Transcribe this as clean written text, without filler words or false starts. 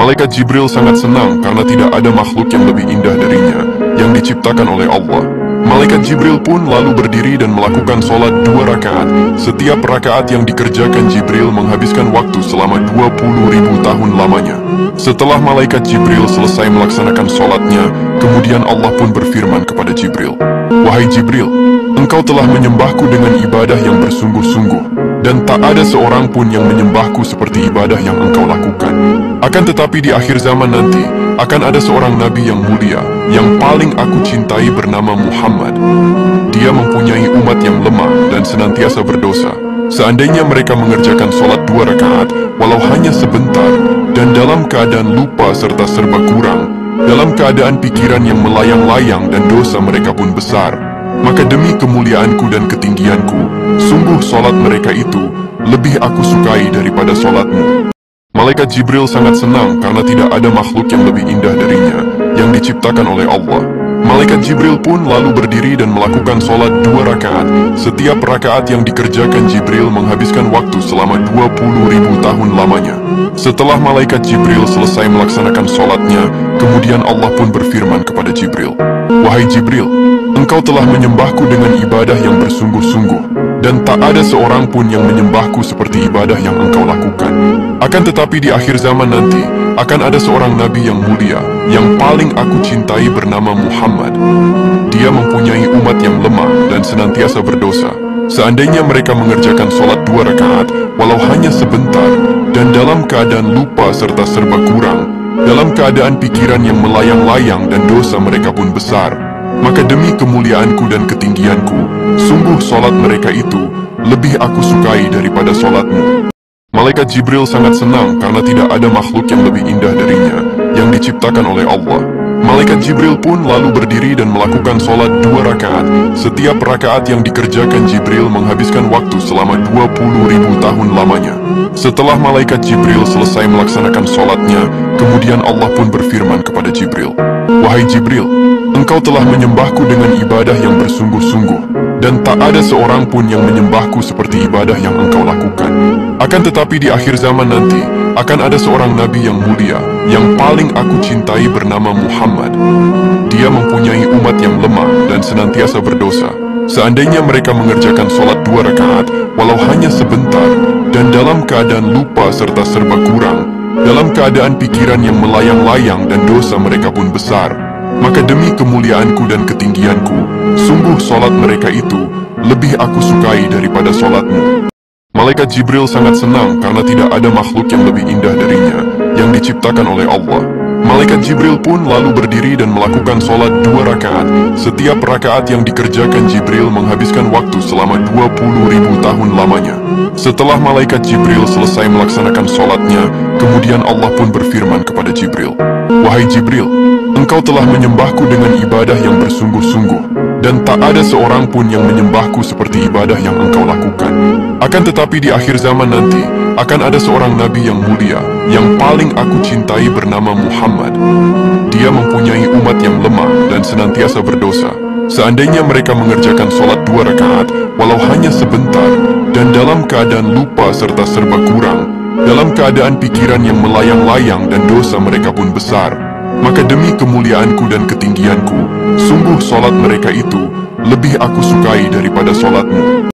Malaikat Jibril sangat senang karena tidak ada makhluk yang lebih indah darinya yang diciptakan oleh Allah. Malaikat Jibril pun lalu berdiri dan melakukan sholat 2 rakaat. Setiap rakaat yang dikerjakan Jibril menghabiskan waktu selama 20.000 tahun lamanya. Setelah Malaikat Jibril selesai melaksanakan sholatnya, kemudian Allah pun berfirman kepada Jibril, "Wahai Jibril, engkau telah menyembahku dengan ibadah yang bersungguh-sungguh, dan tak ada seorang pun yang menyembahku seperti ibadah yang engkau lakukan. Akan tetapi di akhir zaman nanti, akan ada seorang Nabi yang mulia, yang paling aku cintai bernama Muhammad. Dia mempunyai umat yang lemah dan senantiasa berdosa. Seandainya mereka mengerjakan sholat 2 rakaat, walau hanya sebentar, dan dalam keadaan lupa serta serba kurang, dalam keadaan pikiran yang melayang-layang dan dosa mereka pun besar, maka demi kemuliaanku dan ketinggianku, sungguh sholat mereka itu lebih aku sukai daripada sholatmu." Malaikat Jibril sangat senang karena tidak ada makhluk yang lebih indah darinya yang diciptakan oleh Allah. Malaikat Jibril pun lalu berdiri dan melakukan sholat 2 rakaat. Setiap rakaat yang dikerjakan Jibril menghabiskan waktu selama 20.000 tahun lamanya. Setelah Malaikat Jibril selesai melaksanakan sholatnya, kemudian Allah pun berfirman kepada Jibril, "Wahai Jibril, engkau telah menyembahku dengan ibadah yang bersungguh-sungguh, dan tak ada seorang pun yang menyembahku seperti ibadah yang engkau lakukan. Akan tetapi di akhir zaman nanti, akan ada seorang Nabi yang mulia, yang paling aku cintai bernama Muhammad. Dia mempunyai umat yang lemah dan senantiasa berdosa. Seandainya mereka mengerjakan sholat 2 rakaat, walau hanya sebentar, dan dalam keadaan lupa serta serba kurang, dalam keadaan pikiran yang melayang-layang dan dosa mereka pun besar, maka demi kemuliaanku dan ketinggianku, sungguh sholat mereka itu lebih aku sukai daripada sholatmu." Malaikat Jibril sangat senang karena tidak ada makhluk yang lebih indah darinya yang diciptakan oleh Allah. Malaikat Jibril pun lalu berdiri dan melakukan sholat 2 rakaat. Setiap rakaat yang dikerjakan Jibril menghabiskan waktu selama 20.000 tahun lamanya. Setelah Malaikat Jibril selesai melaksanakan sholatnya, kemudian Allah pun berfirman kepada Jibril, "Wahai Jibril, engkau telah menyembahku dengan ibadah yang bersungguh-sungguh, dan tak ada seorang pun yang menyembahku seperti ibadah yang engkau lakukan. Akan tetapi di akhir zaman nanti, akan ada seorang Nabi yang mulia, yang paling aku cintai bernama Muhammad. Dia mempunyai umat yang lemah dan senantiasa berdosa. Seandainya mereka mengerjakan sholat 2 rakaat, walau hanya sebentar, dan dalam keadaan lupa serta serba kurang, dalam keadaan pikiran yang melayang-layang dan dosa mereka pun besar, maka demi kemuliaanku dan ketinggianku, sungguh sholat mereka itu lebih aku sukai daripada sholatmu." Malaikat Jibril sangat senang karena tidak ada makhluk yang lebih indah darinya yang diciptakan oleh Allah. Malaikat Jibril pun lalu berdiri dan melakukan sholat 2 rakaat. Setiap rakaat yang dikerjakan Jibril menghabiskan waktu selama 20.000 tahun lamanya. Setelah Malaikat Jibril selesai melaksanakan sholatnya, kemudian Allah pun berfirman kepada Jibril, "Wahai Jibril, engkau telah menyembahku dengan ibadah yang bersungguh-sungguh, dan tak ada seorang pun yang menyembahku seperti ibadah yang engkau lakukan. Akan tetapi di akhir zaman nanti, akan ada seorang Nabi yang mulia, yang paling aku cintai bernama Muhammad. Dia mempunyai umat yang lemah dan senantiasa berdosa. Seandainya mereka mengerjakan sholat 2 rakaat, walau hanya sebentar, dan dalam keadaan lupa serta serba kurang, dalam keadaan pikiran yang melayang-layang dan dosa mereka pun besar, maka demi kemuliaanku dan ketinggianku, sungguh sholat mereka itu lebih aku sukai daripada sholatmu."